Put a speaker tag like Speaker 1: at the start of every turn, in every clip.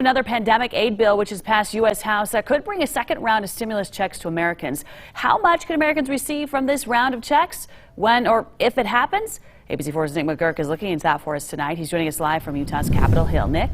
Speaker 1: Another pandemic aid bill which has passed U.S. House that could bring a second round of stimulus checks to Americans. How much can Americans receive from this round of checks? When or if it happens? ABC4's Nick McGurk is looking into that for us tonight. He's joining us live from Utah's Capitol Hill. Nick?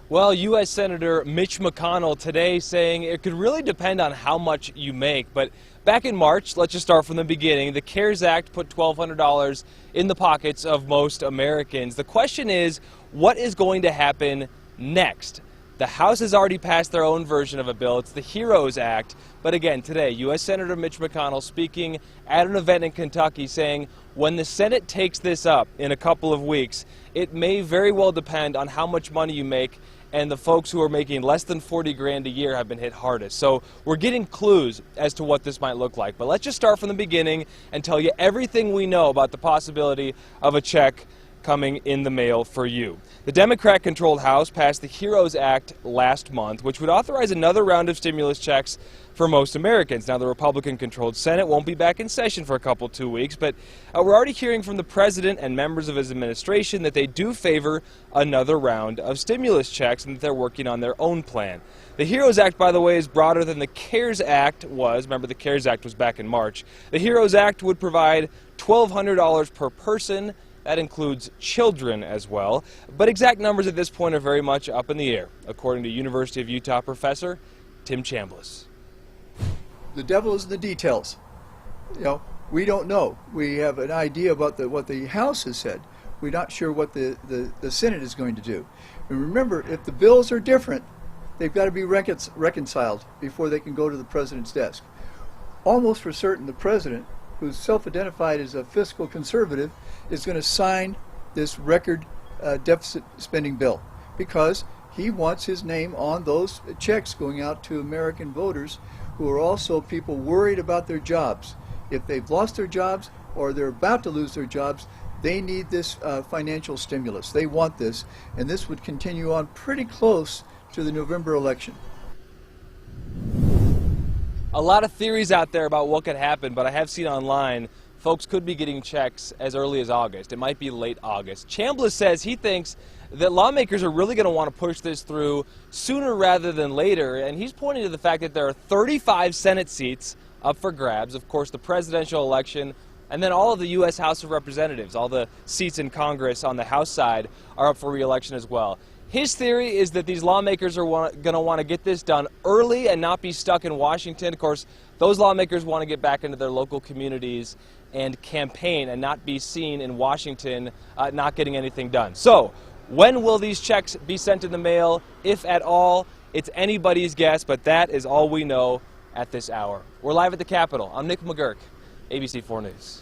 Speaker 2: Well, U.S. Senator Mitch McConnell today saying it could really depend on how much you make. But back in March, let's just start from the beginning, the CARES Act put $1,200 in the pockets of most Americans. The question is, what is going to happen next? The House has already passed their own version of a bill. It's the HEROES Act. But again, today, U.S. Senator Mitch McConnell speaking at an event in Kentucky saying when the Senate takes this up in a couple of weeks, it may very well depend on how much money you make, and the folks who are making less than 40 grand a year have been hit hardest. So we're getting clues as to what this might look like. But let's just start from the beginning and tell you everything we know about the possibility of a check coming in the mail for you. The Democrat-controlled House passed the HEROES Act last month, which would authorize another round of stimulus checks for most Americans. Now, the Republican-controlled Senate won't be back in session for 2 weeks, but we're already hearing from the president and members of his administration that they do favor another round of stimulus checks and that they're working on their own plan. The HEROES Act, by the way, is broader than the CARES Act was. Remember, the CARES Act was back in March. The HEROES Act would provide $1,200 per person. That includes children as well. But exact numbers at this point are very much up in the air, according to University of Utah professor Tim Chambliss.
Speaker 3: The devil is in the details. We don't know. We have an idea about what the House has said. We're not sure what the Senate is going to do. And remember, if the bills are different, they've got to be reconciled before they can go to the president's desk. Almost for certain, the president, who's self-identified as a fiscal conservative, is going to sign this record deficit spending bill because he wants his name on those checks going out to American voters who are also people worried about their jobs. If they've lost their jobs or they're about to lose their jobs, they need this financial stimulus. They want this, and this would continue on pretty close to the November election.
Speaker 2: A lot of theories out there about what could happen, but I have seen online folks could be getting checks as early as August. It might be late August. Chambliss says he thinks that lawmakers are really going to want to push this through sooner rather than later, and he's pointing to the fact that there are 35 Senate seats up for grabs. Of course, the presidential election, and then all of the U.S. House of Representatives, all the seats in Congress on the House side are up for re-election as well. His theory is that these lawmakers are going to want to get this done early and not be stuck in Washington. Of course, those lawmakers want to get back into their local communities and campaign and not be seen in Washington not getting anything done. So, when will these checks be sent in the mail, if at all? It's anybody's guess, but that is all we know at this hour. We're live at the Capitol. I'm Nick McGurk, ABC4 News.